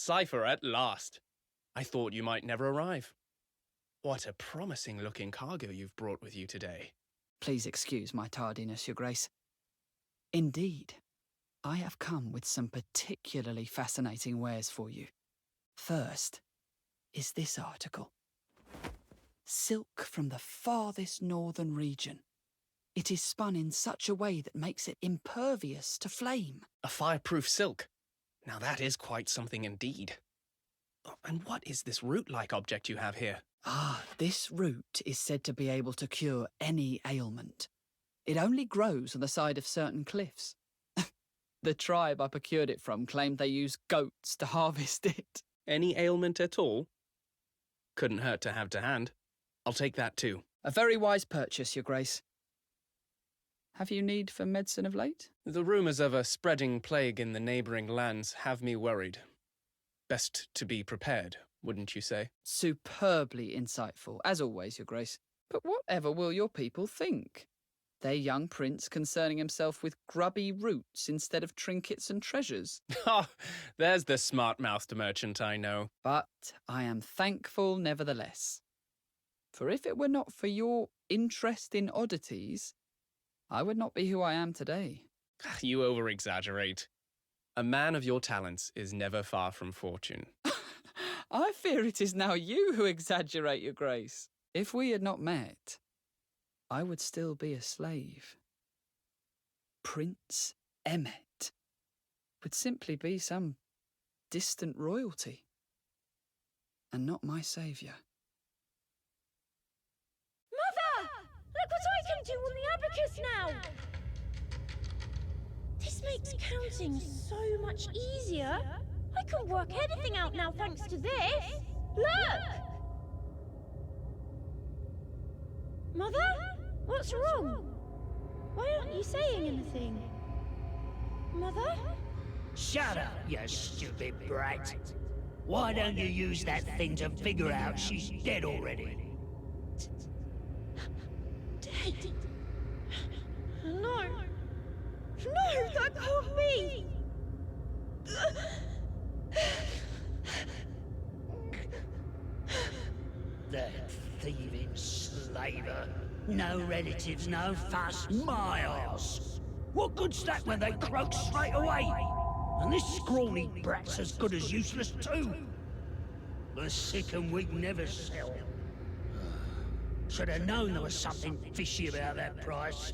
Cypher at last. I thought you might never arrive. What a promising-looking cargo you've brought with you today. Please excuse my tardiness, Your Grace. Indeed, I have come with some particularly fascinating wares for you. First is this article. Silk from the farthest northern region. It is spun in such a way that makes it impervious to flame. A fireproof silk. Now that is quite something indeed. And what is this root-like object you have here? This root is said to be able to cure any ailment. It only grows on the side of certain cliffs. The tribe I procured it from claimed they use goats to harvest it. Any ailment at all? Couldn't hurt to have to hand. I'll take that too. A very wise purchase, Your Grace. Have you need for medicine of late? The rumours of a spreading plague in the neighbouring lands have me worried. Best to be prepared, wouldn't you say? Superbly insightful, as always, Your Grace. But whatever will your people think? Their young prince concerning himself with grubby roots instead of trinkets and treasures. There's the smart-mouthed merchant I know. But I am thankful nevertheless. For if it were not for your interest in oddities, I would not be who I am today. You over-exaggerate. A man of your talents is never far from fortune. I fear it is now you who exaggerate, Your Grace. If we had not met, I would still be a slave. Prince Emmet would simply be some distant royalty, and not my saviour. Mother! Look what I can do on the abacus now! This makes counting so much easier. I can work anything out now thanks to this. Look! Mother? What's wrong? Why aren't you saying anything? Mother? Shut up, you stupid brat. Why don't you use that thing to figure out she's dead already? Dead? No. No, that can't be! That thieving slaver. No relatives, no fuss, my arse. What good's that when they croak straight away? And this scrawny brat's as good as useless too. The sick and weak never sell. Should have known there was something fishy about that price.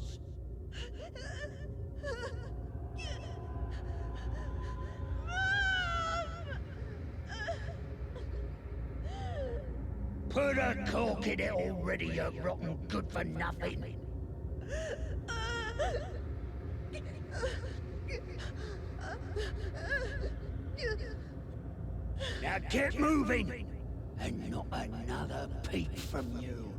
Put a cork in it already, you rotten good-for-nothing. Now get moving, and not another peep from you.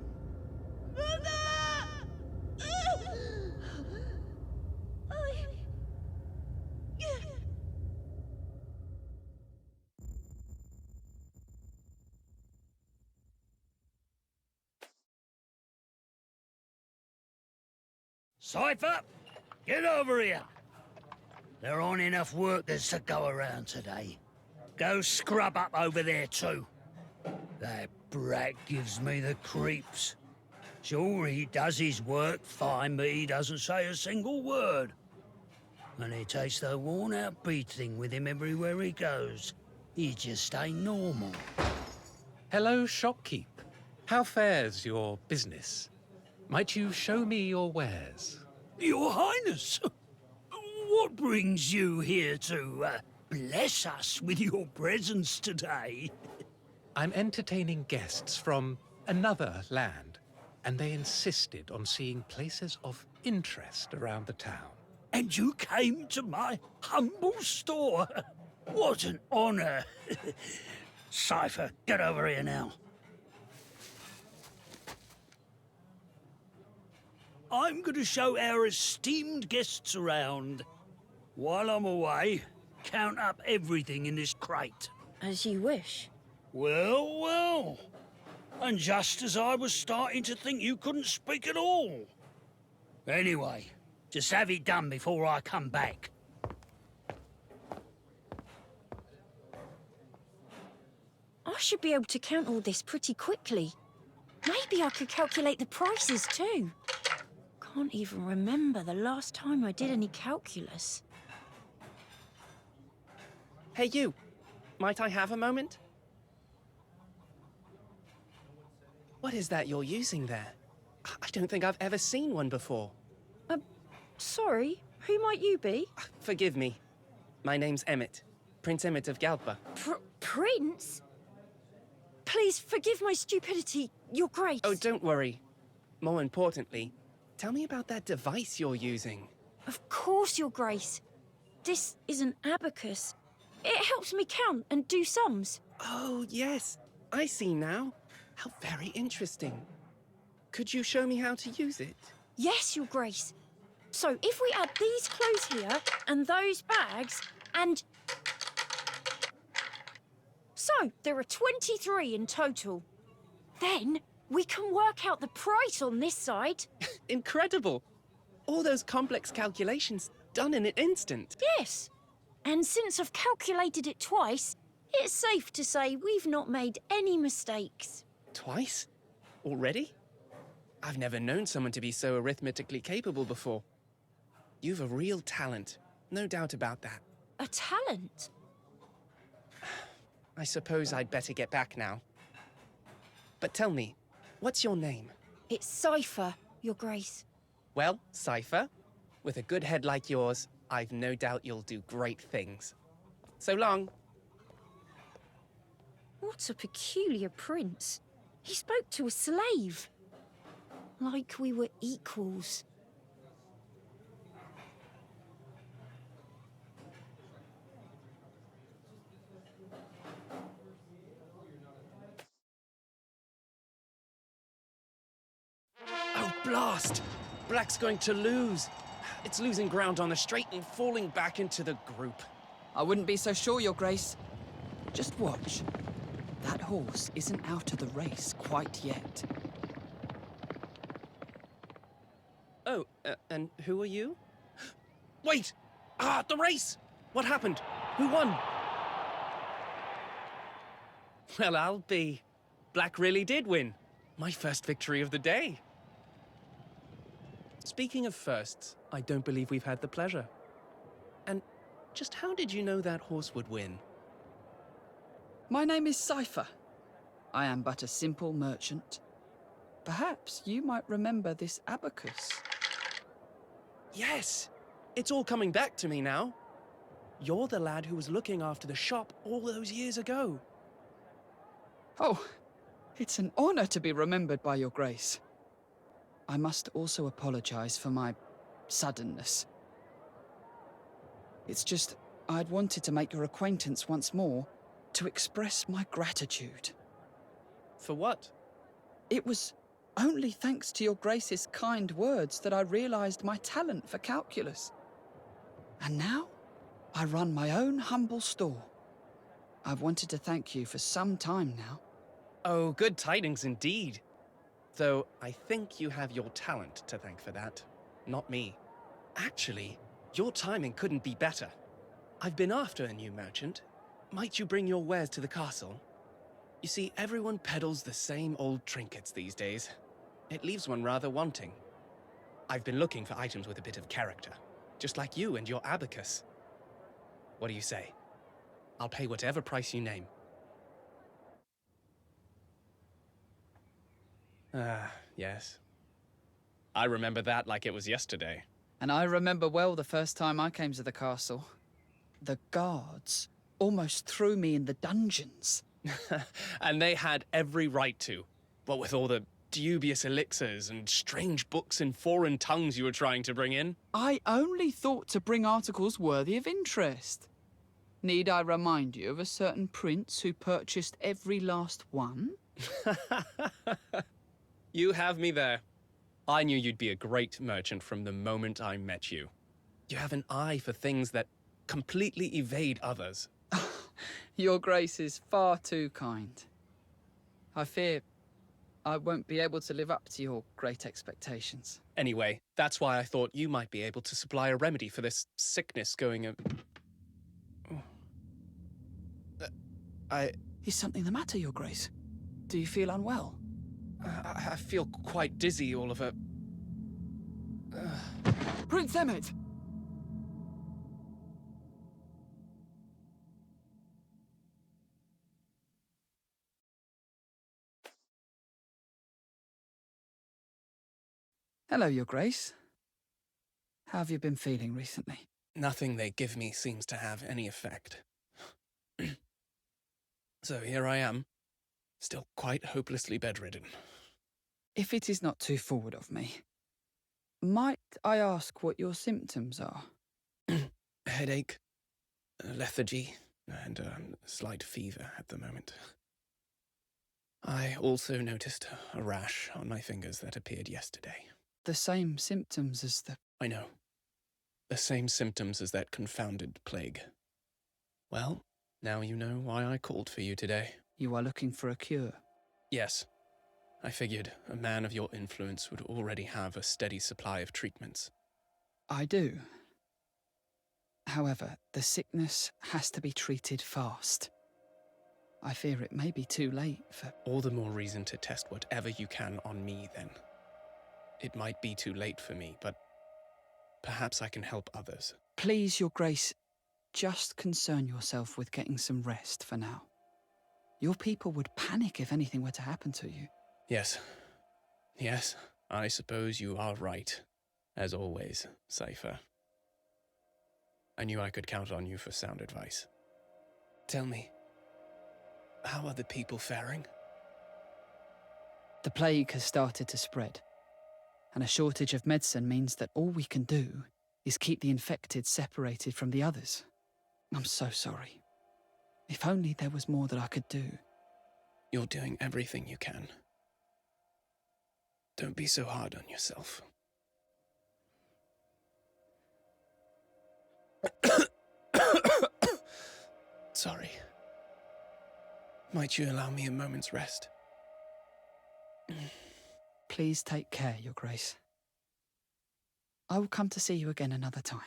Cypher, get over here. There aren't enough workers to go around today. Go scrub up over there too. That brat gives me the creeps. Sure, he does his work fine, but he doesn't say a single word. And he takes the worn-out beating with him everywhere he goes. He just ain't normal. Hello, shopkeep. How fares your business? Might you show me your wares? Your Highness, what brings you here to bless us with your presence today? I'm entertaining guests from another land, and they insisted on seeing places of interest around the town. And you came to my humble store? What an honor. Cypher, get over here now. I'm going to show our esteemed guests around. While I'm away, count up everything in this crate. As you wish. Well, well. And just as I was starting to think you couldn't speak at all. Anyway, just have it done before I come back. I should be able to count all this pretty quickly. Maybe I could calculate the prices too. Can't even remember the last time I did any calculus. Hey, you. Might I have a moment? What is that you're using there? I don't think I've ever seen one before. Sorry, who might you be? Forgive me. My name's Emmett. Prince Emmett of Galpa. Prince? Please forgive my stupidity, Your Grace. Oh, don't worry. More importantly, tell me about that device you're using. Of course, Your Grace. This is an abacus. It helps me count and do sums. Oh, yes. I see now. How very interesting. Could you show me how to use it? Yes, Your Grace. So if we add these clothes here and those bags and... So there are 23 in total. Then we can work out the price on this side. Incredible. All those complex calculations done in an instant. Yes. And since I've calculated it twice, it's safe to say we've not made any mistakes. Twice? Already? I've never known someone to be so arithmetically capable before. You've a real talent, no doubt about that. A talent? I suppose I'd better get back now. But tell me, what's your name? It's Cypher, Your Grace. Well, Cypher, with a good head like yours, I've no doubt you'll do great things. So long. What a peculiar prince. He spoke to a slave. Like we were equals. Oh, blast! Black's going to lose. It's losing ground on the straight and falling back into the group. I wouldn't be so sure, Your Grace. Just watch. That horse isn't out of the race quite yet. Oh, and who are you? Wait! The race! What happened? Who won? Well, I'll be. Black really did win. My first victory of the day. Speaking of firsts, I don't believe we've had the pleasure. And just how did you know that horse would win? My name is Cypher. I am but a simple merchant. Perhaps you might remember this abacus. Yes! It's all coming back to me now. You're the lad who was looking after the shop all those years ago. Oh, it's an honor to be remembered by Your Grace. I must also apologize for my suddenness. It's just, I'd wanted to make your acquaintance once more, to express my gratitude. For what? It was only thanks to Your Grace's kind words that I realized my talent for calculus. And now, I run my own humble store. I've wanted to thank you for some time now. Oh, good tidings indeed. Though I think you have your talent to thank for that, not me. Actually, your timing couldn't be better. I've been after a new merchant. Might you bring your wares to the castle? You see, everyone peddles the same old trinkets these days. It leaves one rather wanting. I've been looking for items with a bit of character, just like you and your abacus. What do you say? I'll pay whatever price you name. Yes. I remember that like it was yesterday. And I remember well the first time I came to the castle. The guards almost threw me in the dungeons. And they had every right to. What with all the dubious elixirs and strange books in foreign tongues you were trying to bring in. I only thought to bring articles worthy of interest. Need I remind you of a certain prince who purchased every last one? You have me there. I knew you'd be a great merchant from the moment I met you. You have an eye for things that completely evade others. Your Grace is far too kind. I fear I won't be able to live up to your great expectations. Anyway, that's why I thought you might be able to supply a remedy for this sickness going... Is something the matter, Your Grace? Do you feel unwell? I feel quite dizzy, Oliver. Prince Emmett! Hello, Your Grace. How have you been feeling recently? Nothing they give me seems to have any effect. So here I am, still quite hopelessly bedridden. If it is not too forward of me, might I ask what your symptoms are? Headache, lethargy, and a slight fever at the moment. I also noticed a rash on my fingers that appeared yesterday. The same symptoms as the... I know. The same symptoms as that confounded plague. Well, now you know why I called for you today. You are looking for a cure. Yes. I figured a man of your influence would already have a steady supply of treatments. I do. However, the sickness has to be treated fast. I fear it may be too late for... All the more reason to test whatever you can on me, then. It might be too late for me, but perhaps I can help others. Please, Your Grace, just concern yourself with getting some rest for now. Your people would panic if anything were to happen to you. Yes. Yes, I suppose you are right. As always, Cypher. I knew I could count on you for sound advice. Tell me, how are the people faring? The plague has started to spread, and a shortage of medicine means that all we can do is keep the infected separated from the others. I'm so sorry. If only there was more that I could do. You're doing everything you can. Don't be so hard on yourself. Sorry. Might you allow me a moment's rest? Please take care, Your Grace. I will come to see you again another time.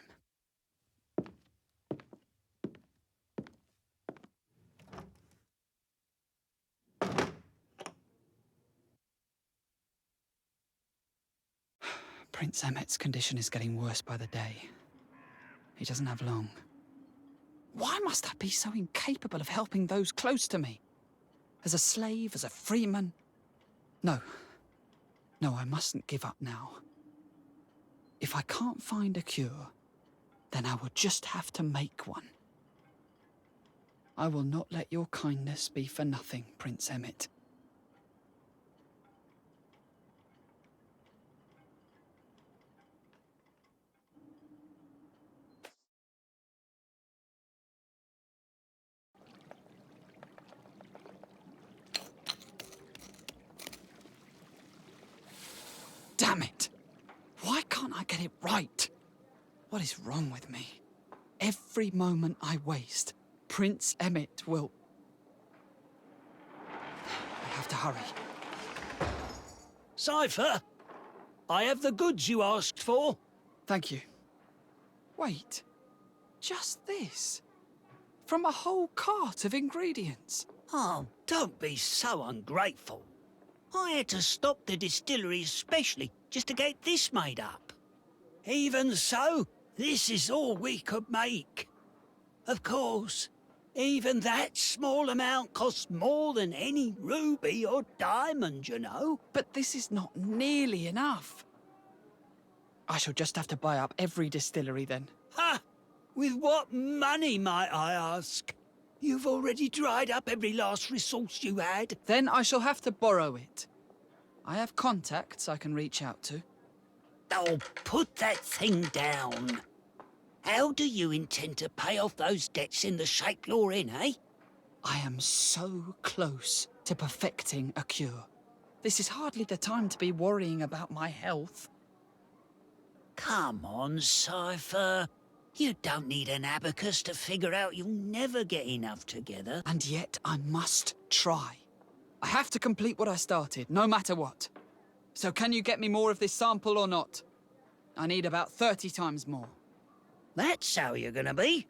Prince Emmett's condition is getting worse by the day. He doesn't have long. Why must I be so incapable of helping those close to me? As a slave, as a freeman? No. No, I mustn't give up now. If I can't find a cure, then I will just have to make one. I will not let your kindness be for nothing, Prince Emmett. Damn it! Why can't I get it right? What is wrong with me? Every moment I waste, Prince Emmett will... I have to hurry. Cypher, I have the goods you asked for. Thank you. Wait, just this? From a whole cart of ingredients? Oh, don't be so ungrateful. I had to stop the distillery especially just to get this made up. Even so, this is all we could make. Of course, even that small amount costs more than any ruby or diamond, you know. But this is not nearly enough. I shall just have to buy up every distillery then. Ha! With what money, might I ask? You've already dried up every last resource you had. Then I shall have to borrow it. I have contacts I can reach out to. Oh, put that thing down. How do you intend to pay off those debts in the shape you're in, eh? I am so close to perfecting a cure. This is hardly the time to be worrying about my health. Come on, Cypher. You don't need an abacus to figure out you'll never get enough together. And yet I must try. I have to complete what I started, no matter what. So can you get me more of this sample or not? I need about 30 times more. That's how you're gonna be?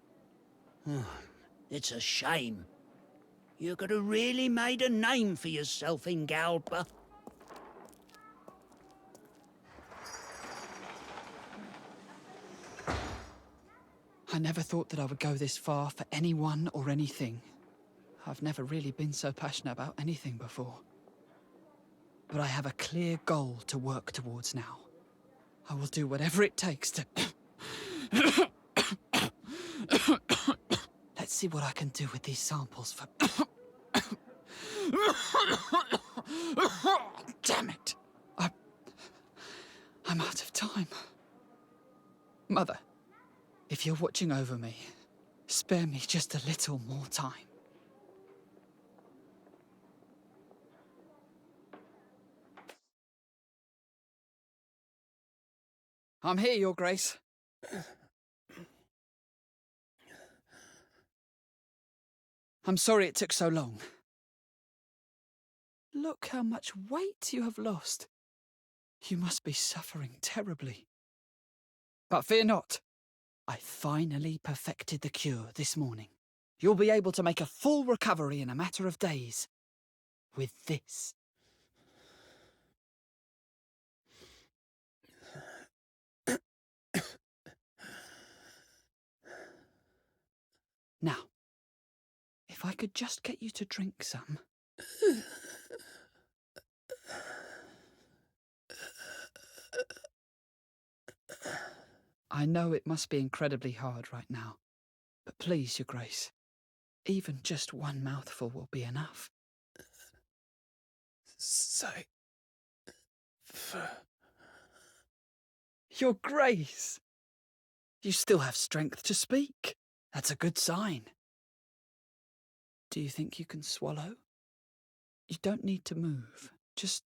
It's a shame. You could have really made a name for yourself in Galba. I never thought that I would go this far for anyone or anything. I've never really been so passionate about anything before. But I have a clear goal to work towards now. I will do whatever it takes to... Let's see what I can do with these samples for... Damn it! I'm out of time. Mother, if you're watching over me, spare me just a little more time. I'm here, Your Grace. I'm sorry it took so long. Look how much weight you have lost. You must be suffering terribly. But fear not. I finally perfected the cure this morning. You'll be able to make a full recovery in a matter of days. With this. Now, if I could just get you to drink some. I know it must be incredibly hard right now, but please, Your Grace, even just one mouthful will be enough. Cypher. Your Grace! You still have strength to speak. That's a good sign. Do you think you can swallow? You don't need to move. Just...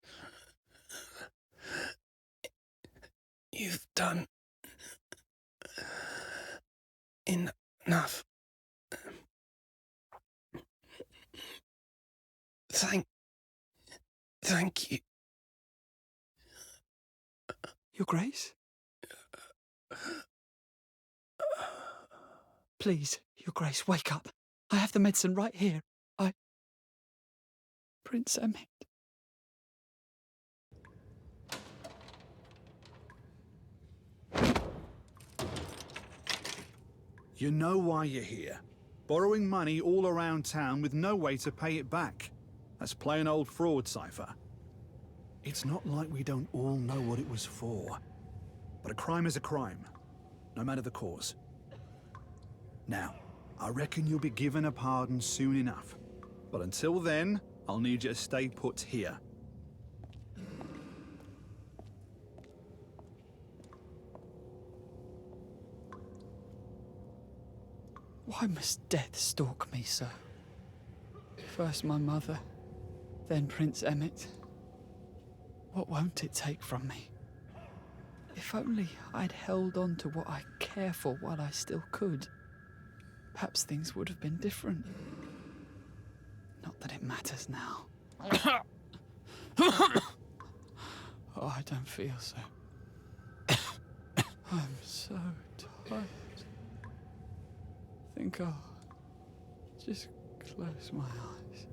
You've done... enough. Thank you. Your Grace? Please, Your Grace, wake up. I have the medicine right here. Prince Emmett. You know why you're here. Borrowing money all around town with no way to pay it back. That's plain old fraud, Cypher. It's not like we don't all know what it was for. But a crime is a crime, no matter the cause. Now, I reckon you'll be given a pardon soon enough. But until then, I'll need you to stay put here. Why must death stalk me so? First my mother, then Prince Emmett. What won't it take from me? If only I'd held on to what I care for while I still could. Perhaps things would have been different. Not that it matters now. Oh, I don't feel so. I'm so tired. I think I'll just close my eyes.